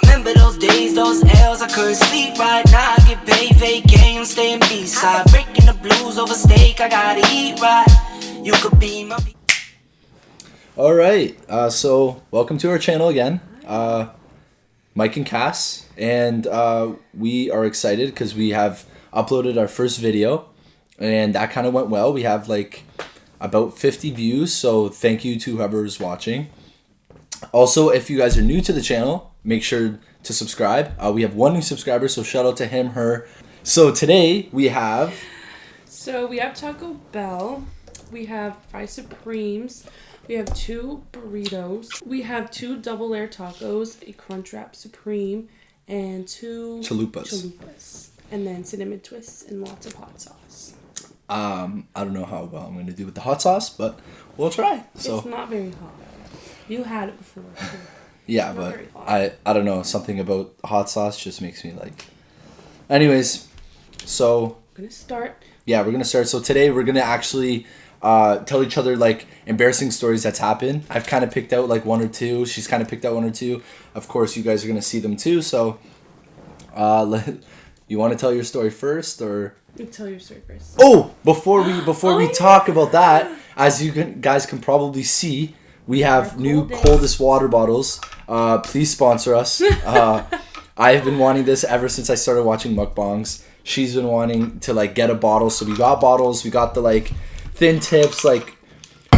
Remember those days, those L's, I couldn't sleep right now. I get paid, fake game, staying B-side. Breaking the blues over steak, I gotta eat right. You could be my... Alright, so welcome to our channel again. Mike and Cass. And we are excited because we have uploaded our first video. And that kind of went well. We have like about 50 views, so thank you to whoever's watching. Also, if you guys are new to the channel, make sure to subscribe. We have one new subscriber, so shout out to him, her. So today we have... Taco Bell. We have Fry Supremes. We have 2 burritos. We have 2 double layer tacos, a Crunchwrap Supreme, and 2 chalupas. And then cinnamon twists and lots of hot sauce. I don't know how well I'm going to do with the hot sauce, but we'll try. So it's not very hot. You had it before. Too. Yeah, but I don't know. Something about hot sauce just makes me like... Anyways, so... We're going to start. Yeah, we're going to start. So today we're going to actually tell each other like embarrassing stories that's happened. I've kind of picked out like 1 or 2. She's kind of picked out 1 or 2. Of course, you guys are going to see them too. So you want to tell your story first or... You tell your story first. Oh, before we talk about that, as you guys can probably see, we have new coldest water bottles. Please sponsor us. I've been wanting this ever since I started watching mukbangs. She's been wanting to like get a bottle, so we got bottles. We got the like thin tips. Like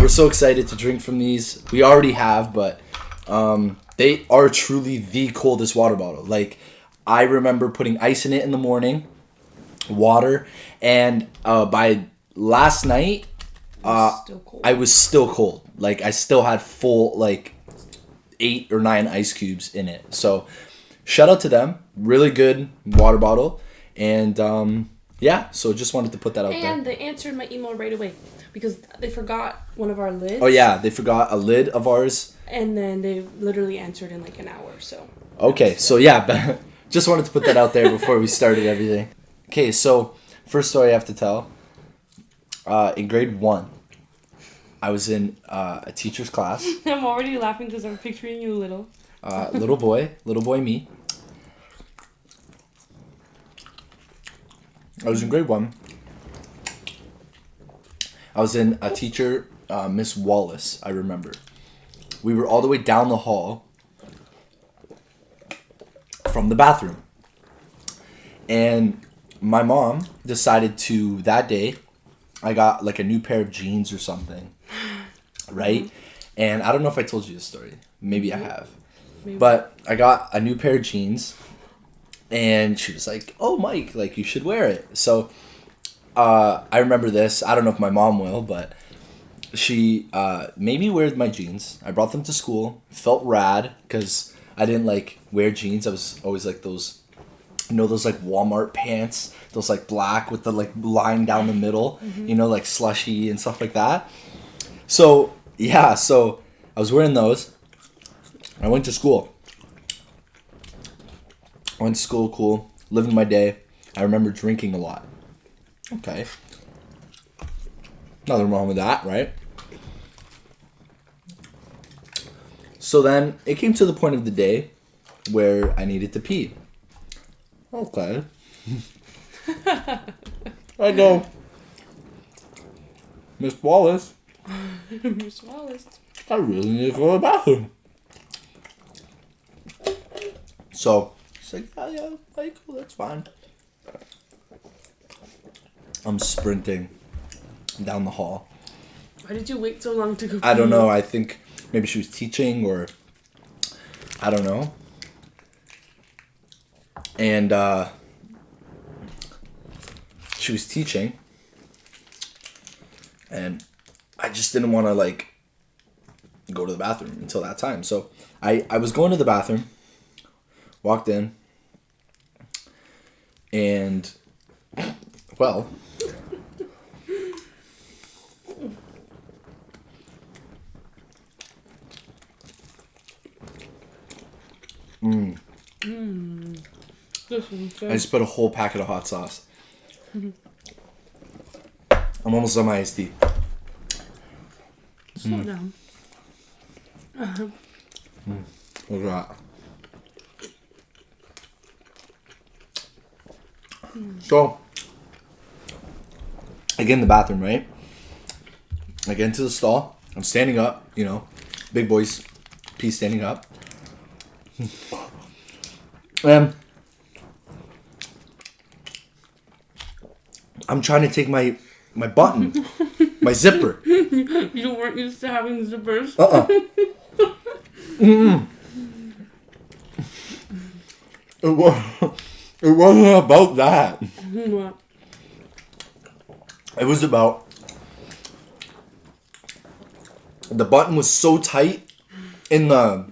we're so excited to drink from these. We already have, but they are truly the coldest water bottle. Like I remember putting ice in it in the morning. Water, and by last night I was still cold. Like I still had full like 8 or 9 ice cubes in it. So shout out to them. Really good water bottle. And yeah, so just wanted to put that out there. And they answered my email right away because they forgot one of our lids. Oh yeah, they forgot a lid of ours. And then they literally answered in like an hour. So okay, so yeah, just wanted to put that out there before we started everything. Okay, so first story I have to tell. In grade 1, I was in a teacher's class. I'm already laughing because I'm picturing you little. Little boy me. I was in grade 1. I was in a teacher, Miss Wallace, I remember. We were all the way down the hall from the bathroom. And my mom decided to, that day, I got like a new pair of jeans or something, right? Mm-hmm. And I don't know if I told you this story. Maybe I have. Maybe. But I got a new pair of jeans, and she was like, oh, Mike, like, you should wear it. So I remember this. I don't know if my mom will, but she made me wear my jeans. I brought them to school. Felt rad, because I didn't, like, wear jeans. I was always, like, those... You know those like Walmart pants, those like black with the like line down the middle, you know, like slushy and stuff like that. So yeah, so I was wearing those. I went to school. Cool, living my day. I remember drinking a lot. Okay. Nothing wrong with that, right? So then it came to the point of the day where I needed to pee. Okay. I go, Miss Wallace. Miss Wallace. I really need to go to the bathroom. So, she's like, yeah, like, well, that's fine. I'm sprinting down the hall. Why did you wait so long to go? I don't know. I think maybe she was teaching or I don't know. And she was teaching, and I just didn't want to like go to the bathroom until that time. So I was going to the bathroom, walked in, and well, I just put a whole packet of hot sauce. I'm almost on my iced tea. Slow down. Look at that. So, I get in the bathroom, right? I get into the stall. I'm standing up, you know. Big boys pee standing up. And I'm trying to take my button, my zipper. You weren't used to having zippers. It wasn't about that. What? It was about the button was so tight in the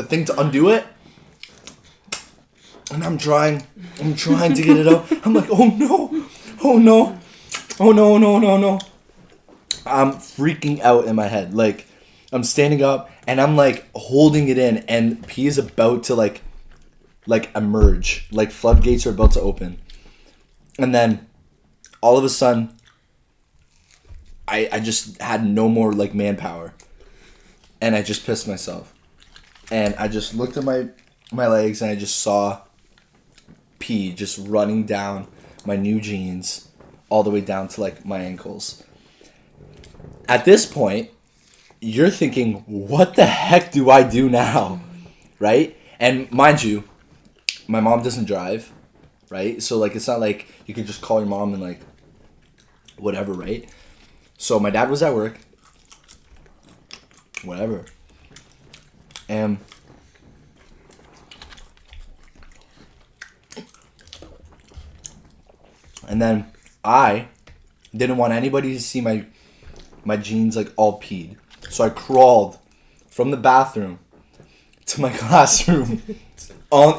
thing to undo it, and I'm trying to get it out. I'm like, oh no. I'm freaking out in my head. Like, I'm standing up and I'm like holding it in, and pee is about to like emerge. Like, floodgates are about to open. And then all of a sudden, I just had no more like manpower. And I just pissed myself. And I just looked at my legs and I just saw pee just running down my new jeans all the way down to like my ankles. At this point, you're thinking, what the heck do I do now? Right? And mind you, my mom doesn't drive, right? So like, it's not like you can just call your mom and like whatever, right? So my dad was at work, whatever. And then I didn't want anybody to see my jeans like all peed. So I crawled from the bathroom to my classroom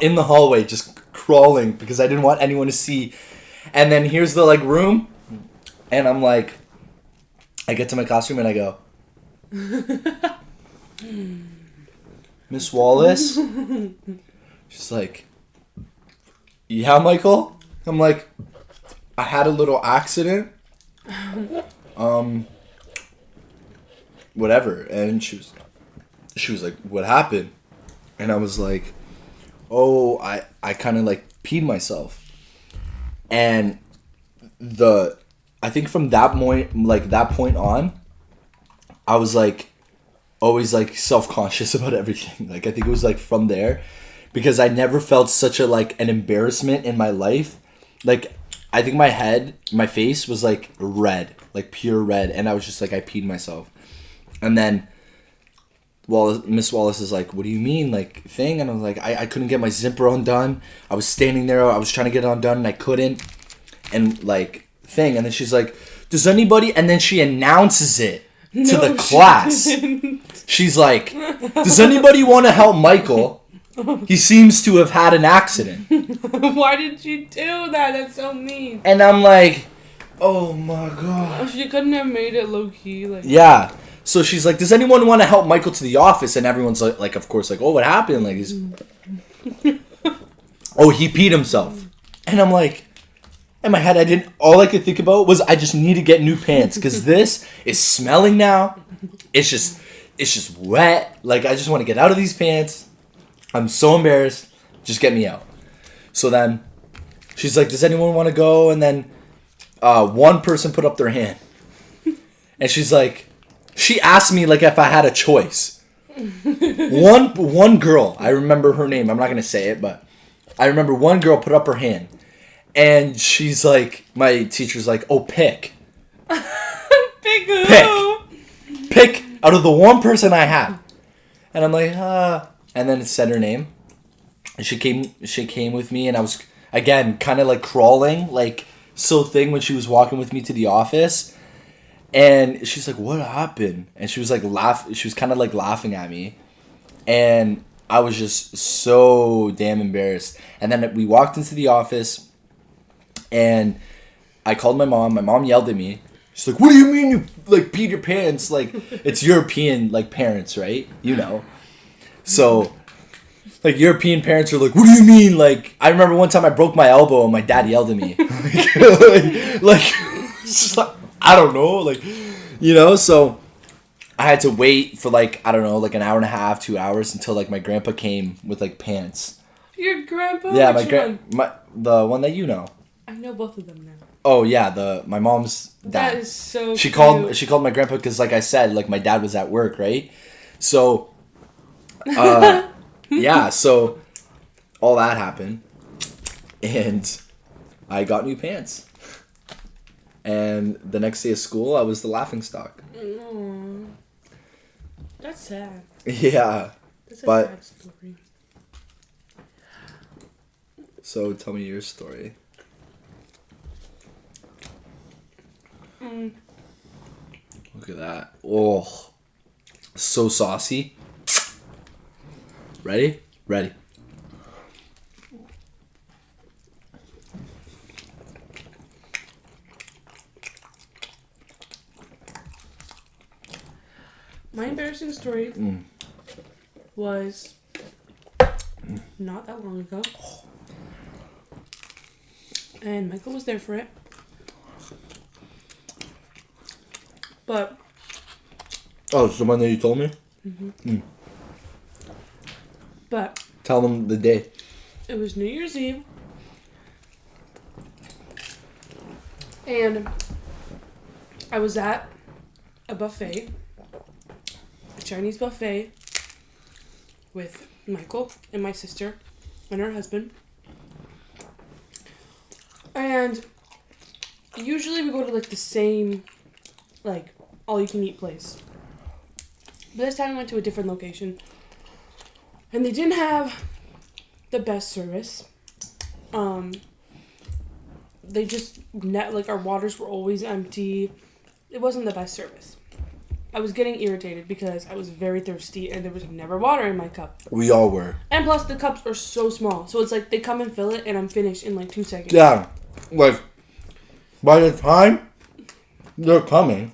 in the hallway, just crawling because I didn't want anyone to see. And then here's the like room, and I'm like, I get to my classroom and I go, Miss Wallace? She's like, yeah, Michael? I'm like, I had a little accident. Whatever. And she was like, what happened? And I was like, oh, I kind of like peed myself. And I think from that point on, I was like always like self-conscious about everything. Like, I think it was like from there, because I never felt such a like an embarrassment in my life. Like, I think my face was like red, like pure red, and I was just like, I peed myself. And then Miss Wallace is like, what do you mean, like, thing? And I was like, I couldn't get my zipper undone. I was standing there, I was trying to get it undone, and I couldn't. And, like, thing. And then she's like, does anybody... And then she announces it to the class. She's like, does anybody want to help Michael? He seems to have had an accident. Why did you do that? That's so mean. And I'm like, oh, my God. She couldn't have made it low-key. Like. Yeah. So she's like, does anyone want to help Michael to the office? And everyone's like, of course, like, oh, what happened? Like, he's... oh, he peed himself. And I'm like, in my head, all I could think about was I just need to get new pants, because this is smelling now. It's just wet. Like, I just want to get out of these pants. I'm so embarrassed. Just get me out. So then she's like, does anyone want to go? And then one person put up their hand. And she's like, she asked me like if I had a choice. One girl, I remember her name. I'm not going to say it, but I remember one girl put up her hand. And she's like, my teacher's like, oh, pick. Pick who? Pick out of the one person I had. And I'm like, And then it said her name. And she came with me, and I was, again, kind of like crawling, like, so thing when she was walking with me to the office. And she's like, what happened? And she was like, she was kind of like laughing at me. And I was just so damn embarrassed. And then we walked into the office, and I called my mom. My mom yelled at me. She's like, what do you mean you like peed your pants? Like, it's European like parents, right? You know. So, like, European parents are like, what do you mean? Like, I remember one time I broke my elbow and my dad yelled at me. like I don't know, like, you know, so I had to wait for, like, I don't know, like an hour and a half, 2 hours until, like, my grandpa came with, like, pants. Your grandpa? Yeah, the one that you know. I know both of them now. Oh yeah, my mom's dad. That is so She cute. called my grandpa because, like I said, like my dad was at work, right? So, yeah, so all that happened, and I got new pants. And the next day of school, I was the laughingstock. Aww. That's sad. Yeah. That's a But- sad story. So tell me your story. Look at that. Oh, so saucy. Ready? Ready. My embarrassing story was not that long ago. And Michael was there for it. But Oh, it's the one that you told me? but Tell them the day. it was New Year's Eve. And I was at a buffet, a Chinese buffet, with Michael and my sister and her husband. And usually we go to like the same, like, all you can eat place. But this time we went to a different location. And they didn't have the best service. They just, like, our waters were always empty. It wasn't the best service. I was getting irritated because I was very thirsty and there was never water in my cup. We all were. And plus the cups are so small. So it's like they come and fill it and I'm finished in like 2 seconds. Yeah. Like, by the time they're coming,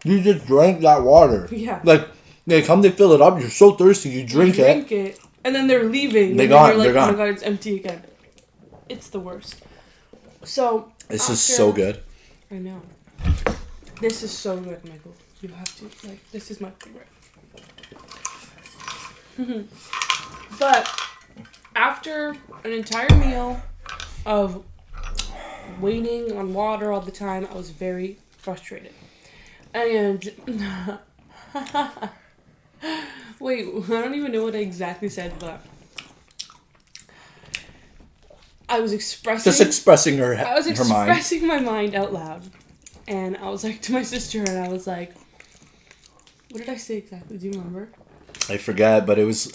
you just drank that water. Yeah. Like, they come, they fill it up, you're so thirsty, you drink it. And then they're leaving. They're and gone, Then you're like, they're gone. oh my god, it's empty again. It's the worst. So This is so good. I know. This is so good, Michael. You have to, like, this is my favorite. But after an entire meal of waiting on water all the time, I was very frustrated. And wait, I don't even know what I exactly said, but I was expressing. Just expressing her I was her mind. expressing my mind out loud, and I was like to my sister, and I was like, "What did I say exactly? Do you remember?" I forget, but it was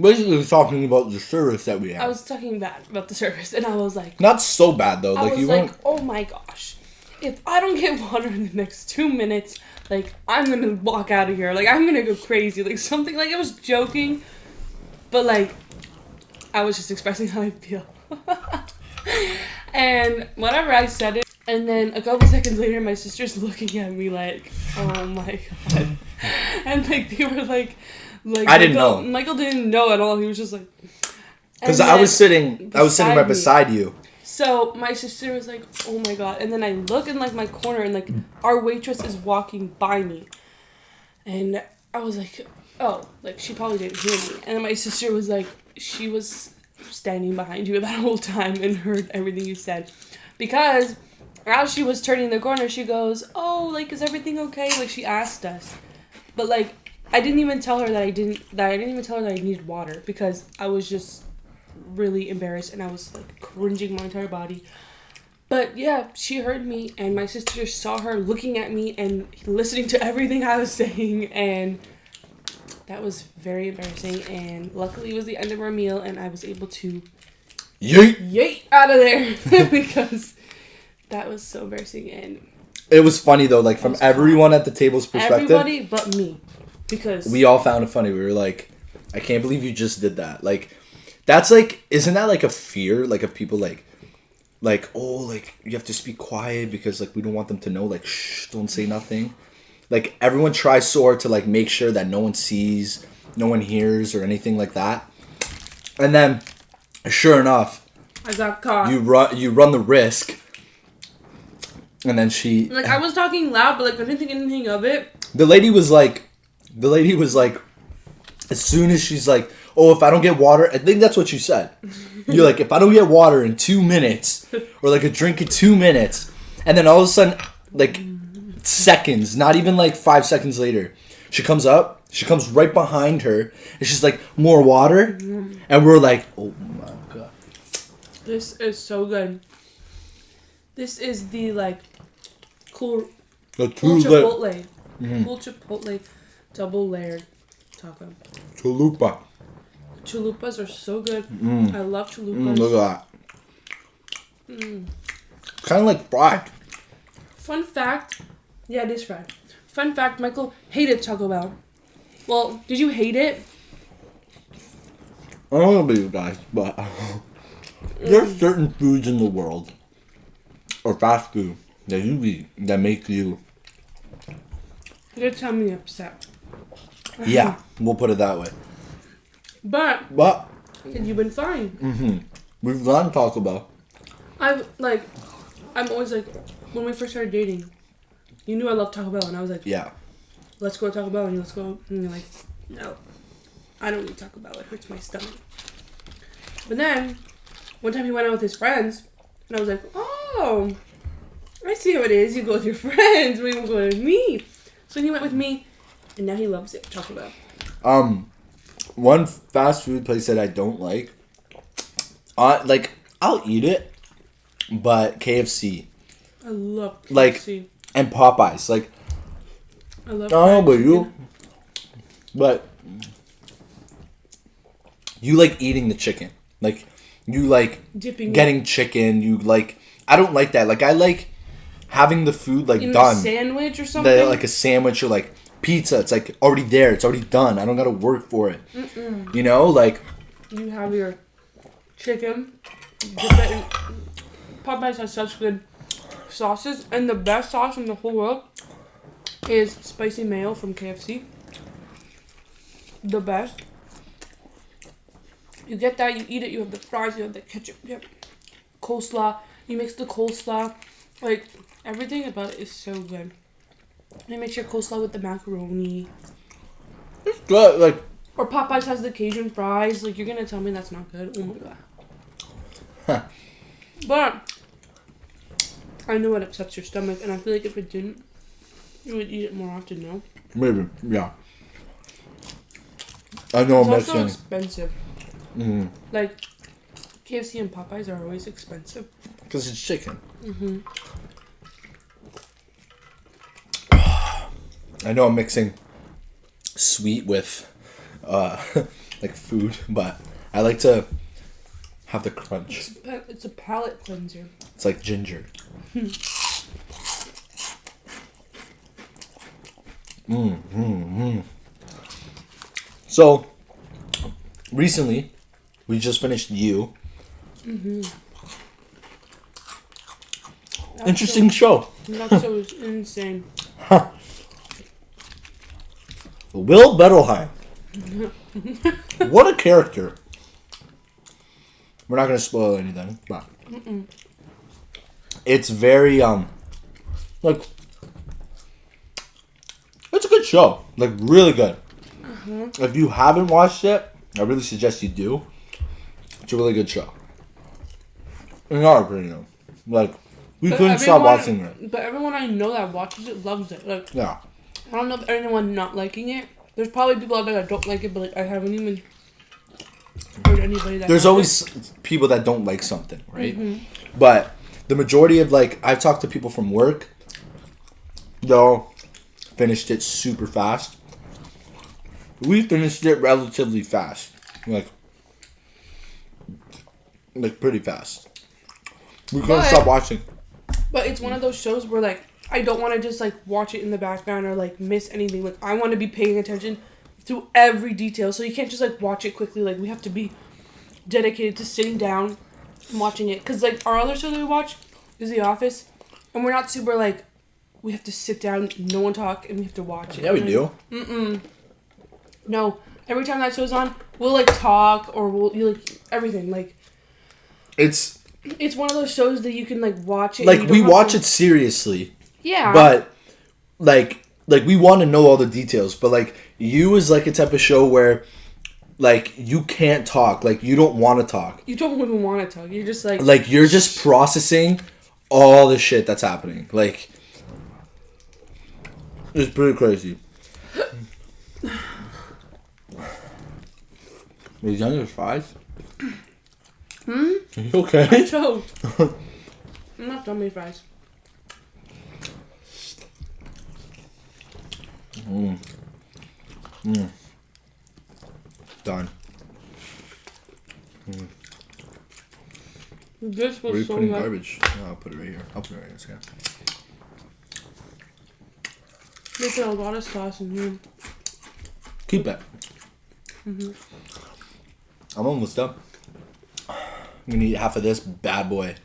basically talking about the service that we had. I was talking bad about the service, and I was like, Not so bad though. I Like was you like, weren't. "Oh my gosh, if I don't get water in the next 2 minutes, like I'm gonna walk out of here. Like I'm gonna go crazy. Like something. Like I was joking, but like I was just expressing how I feel." And whatever, I said it, and then a couple seconds later, my sister's looking at me like, "Oh my god," and like they were like I didn't know. Michael didn't know at all. He was just like, Because and I was then sitting right me. beside you. So my sister was like, "Oh my god!" And then I look in like my corner, and like our waitress is walking by me, and I was like, "Oh, like she probably didn't hear me." And then my sister was like, she was standing behind you that whole time and heard everything you said, because as she was turning the corner, she goes, "Oh, like is everything okay?" Like she asked us, but like I didn't even tell her that I didn't even tell her that I needed water because I was just really embarrassed and I was like cringing my entire body. But yeah, she heard me, and my sister saw her looking at me and listening to everything I was saying, and that was very embarrassing. And luckily it was the end of our meal and I was able to yeet out of there because that was so embarrassing. And It was funny though, like from everyone at the table's perspective. everybody but me, because We all found it funny. We were like, I can't believe you just did that. Like, that's like, isn't that like a fear? Like, of people like, oh, like, you have to speak quiet because, like, we don't want them to know, like, shh, don't say nothing. Like, everyone tries so hard to, like, make sure that no one sees, no one hears, or anything like that. And then, sure enough, I got caught. you run the risk. And then she... Like, I was talking loud, but, like, I didn't think anything of it. The lady was like, as soon as she's like, oh, if I don't get water, I think that's what you said. You're like, if I don't get water in 2 minutes, or like a drink in 2 minutes, and then all of a sudden, like seconds, not even like 5 seconds later, she comes up, she comes right behind her, and she's like, more water, and we're like, oh my god. This is so good. This is the like cool chipotle. Cool chipotle double layered taco. Chalupa. Chalupas are so good. I love chalupas. Look at that. Kind of like fried. Fun fact. Yeah, it is fried. Fun fact, Michael hated Taco Bell. Well, did you hate it? I don't know about you guys, but there's certain foods in the world, or fast food, that you eat that make you... You're telling me upset. Yeah, we'll put it that way. But you've been fine. We've gone Taco Bell. I'm always like, when we first started dating, you knew I loved Taco Bell, and I was like, Yeah. let's go to Taco Bell, and let's go, and you're like, no, I don't eat Taco Bell, it hurts my stomach. But then, one time he went out with his friends, and I was like, oh, I see how it is, you go with your friends, we won't go with me. So he went with me, and now he loves it, Taco Bell. One fast food place that I don't like, I'll eat it, but KFC. I love KFC. Like, and Popeyes. Like, I love I don't know about fried you, chicken. but you like eating the chicken. Like, you like Dipping getting chicken. You like, I don't like that. Like, I like having the food like in done. a sandwich or something? Like a sandwich or like pizza. It's like already there. It's already done. I don't gotta work for it. You know, like, You have your chicken, dip it in. Popeyes has such good sauces, and the best sauce in the whole world is spicy mayo from KFC. The best. You get that, you eat it, you have the fries, you have the ketchup, you have coleslaw, you mix the coleslaw, like, everything about it is so good. You mix your coleslaw with the macaroni. it's good. Like, Or Popeyes has the Cajun fries, like, you're gonna tell me that's not good? Oh my god. huh. But I know it upsets your stomach, and I feel like if it didn't, you would eat it more often, no? Maybe, yeah. I know I'm It's also mixing. expensive. Like, KFC and Popeyes are always expensive. Because it's chicken. I know I'm mixing sweet with like food, but I like to have the crunch. It's a palate cleanser. It's like ginger. So, recently, we just finished You. Interesting show. That show is insane. Will Bettelheim. What a character. We're not going to spoil anything, but it's very, like, it's a good show. Like, really good. If you haven't watched it, I really suggest you do. It's a really good show. In our opinion. Like, we couldn't stop watching it. But everyone I know that watches it loves it. Like, Yeah. I don't know if anyone not liking it. There's probably people out there that don't like it, but like I haven't even heard anybody that. There's likes always it. people that don't like something, right? But the majority of, like, I've talked to people from work. They'll finished it super fast. We finished it relatively fast. Like pretty fast. We couldn't stop watching. But it's one of those shows where, like, I don't want to just, like, watch it in the background or, like, miss anything. Like, I want to be paying attention to every detail. So you can't just, like, watch it quickly. Like, we have to be dedicated to sitting down and watching it. Because, like, our other show that we watch is The Office. And we're not super, like, we have to sit down, no one talk, and we have to watch it. Yeah, we do. No. Every time that show's on, we'll, like, talk or like, everything. Like, it's one of those shows that you can, like, watch it. Like, we watch it seriously. Yeah. But, like, like, we want to know all the details, but, like, you is, like, a type of show where, like, you can't talk. Like, you don't want to talk. You don't even want to talk. You're just like... Like, you're just processing all the shit that's happening. Like, it's pretty crazy. Are you done with fries? Are you okay? I'm choked. I'm not done with fries. Done. This Where are you was so putting good. garbage? No, I'll put it right here. I'll put it right here. They put a lot of sauce in here. Keep it. I'm almost done. I'm gonna eat half of this bad boy.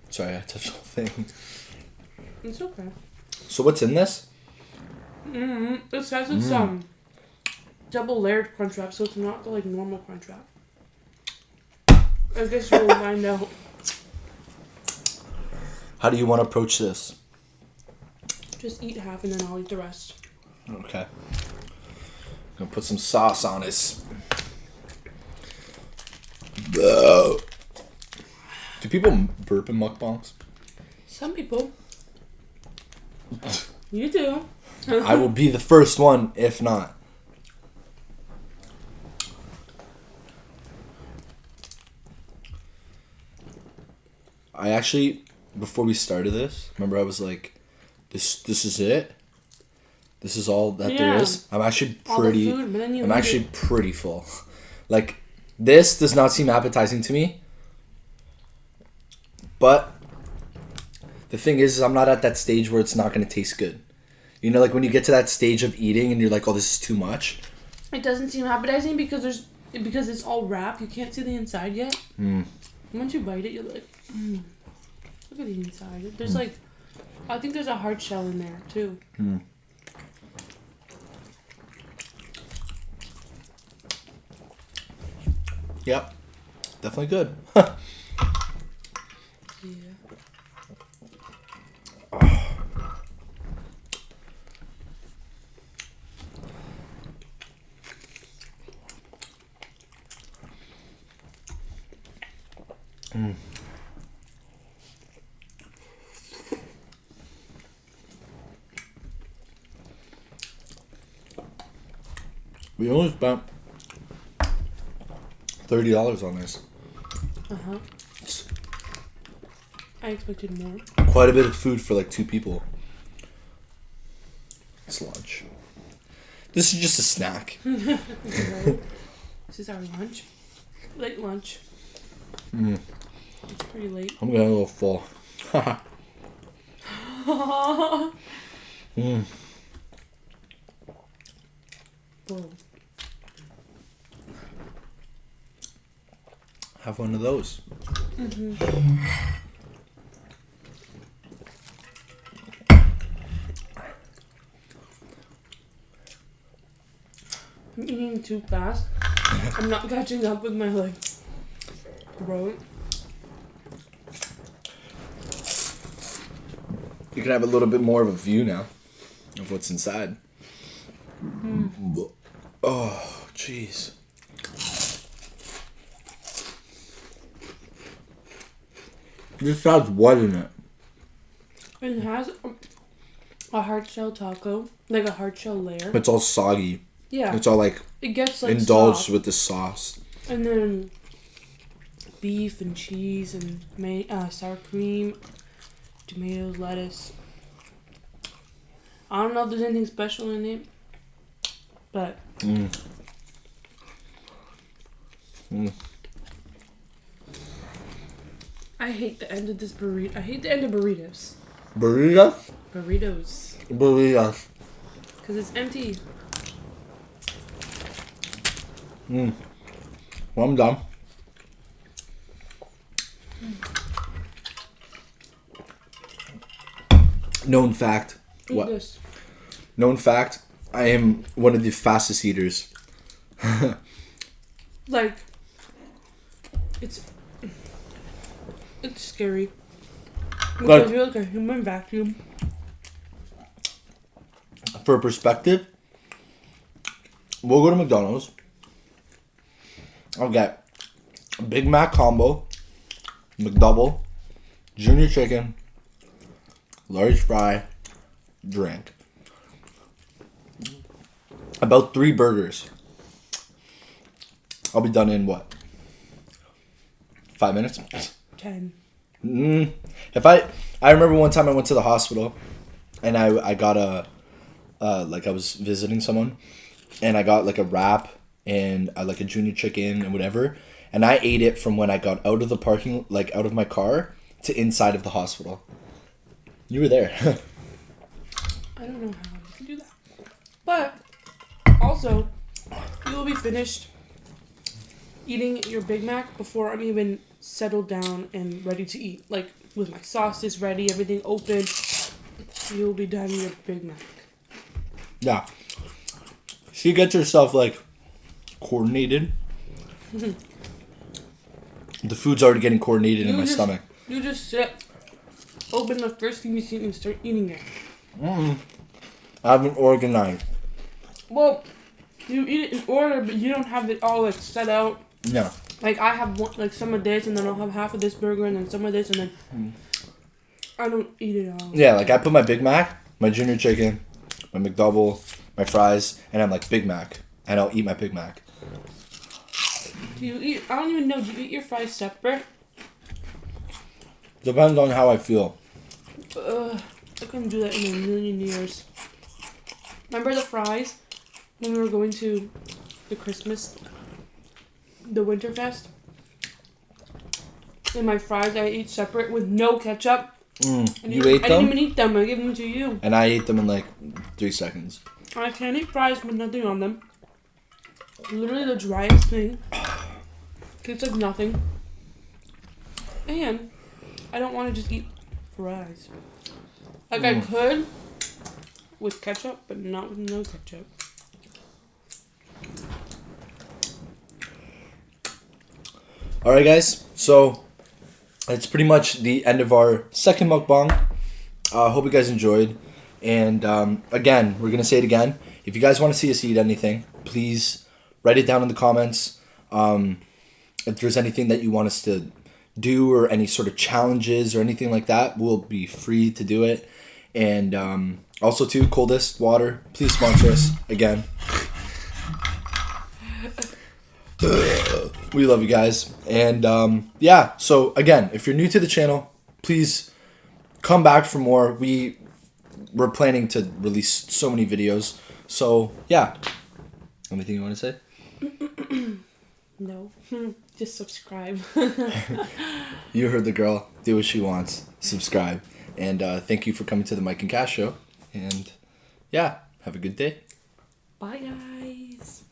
Sorry, I touched the whole thing. It's okay. So what's in this? It says it's double layered Crunchwrap, so it's not the like normal Crunchwrap. I guess you'll find out. How do you want to approach this? Just eat half and then I'll eat the rest. Okay. Gonna put some sauce on this. Do people burp in mukbangs? Some people. You do. I will be the first one, if not. I actually, before we started this, remember I was like, this is it? This is all that there Yeah. is? I'm actually All the pretty, food, but then you I'm eat actually it. pretty full. Like, this does not seem appetizing to me. But the thing is I'm not at that stage where it's not going to taste good. You know, like when you get to that stage of eating and you're like, oh, this is too much. It doesn't seem appetizing because it's all wrapped. You can't see the inside yet. Once you bite it, you're like, look at the inside. There's like, I think there's a hard shell in there too. Yep. Definitely good. Yeah. We only spent $30 on this. I expected more. Quite a bit of food for like 2 people. It's lunch. This is just a snack. This is our lunch. Late lunch. It's pretty late. I'm getting a little full. Whoa. Have one of those. I'm eating too fast. I'm not catching up with my like throat. You can have a little bit more of a view now of what's inside. Oh, jeez. This has what in it? It has a hard shell taco, like a hard shell layer. It's all soggy. Yeah, It's all like it gets like indulged soft. with the sauce. And then beef and cheese and sour cream, tomatoes, lettuce. I don't know if there's anything special in it, but I hate the end of this burrito. I hate the end of burritos. Burritos? Burritos. Burritos. Because it's empty. Well, I'm done. Known fact. Eat What? this. Known fact. I am one of the fastest eaters. Like, it's scary. Because Like- you're like a human vacuum. for perspective, we'll go to McDonald's. I'll get a Big Mac combo, McDouble, junior chicken, large fry, drink. About 3 burgers. I'll be done in what? 5 minutes? 10. If I remember one time I went to the hospital and I got like I was visiting someone and I got like a wrap and like a junior chicken and whatever, and I ate it from when I got out of the parking, like out of my car to inside of the hospital. You were there. I don't know how you can do that. But also, you will be finished eating your Big Mac before I'm even settled down and ready to eat. Like with my sauces ready, everything open, you will be done with your Big Mac. Yeah. She gets herself like coordinated. The food's already getting coordinated in my stomach. You just sit, open the first thing you see and start eating it. I haven't organized. Well, you eat it in order, but you don't have it all like set out. No. Like I have one, like some of this, and then I'll have half of this burger, and then some of this, and then I don't eat it all. Yeah, like I put my Big Mac, my junior chicken, my McDouble, my fries, and I'm like Big Mac, and I'll eat my Big Mac. Do you eat? I don't even know. Do you eat your fries separate? Depends on how I feel. I couldn't do that in a million years. Remember the fries when we were going to the Winterfest? And my fries I ate separate with no ketchup. You ate them? I didn't even eat them. I gave them to you. And I ate them in like 3 seconds. I can't eat fries with nothing on them. Literally the driest thing. Tastes like nothing. And I don't want to just eat fries. Like I could with ketchup, but not with no ketchup. Alright guys, so it's pretty much the end of our second mukbang. Hope you guys enjoyed. And again, we're going to say it again. If you guys want to see us eat anything, please write it down in the comments. If there's anything that you want us to do or any sort of challenges or anything like that, we'll be free to do it. And also too, Coldest Water, please sponsor us again. We love you guys. And yeah, so again, if you're new to the channel, please come back for more. We're planning to release so many videos. So yeah. Anything you want to say? No. Just subscribe. You heard the girl. Do what she wants. Subscribe. And thank you for coming to the Mike and Cash show. And yeah, have a good day. Bye guys.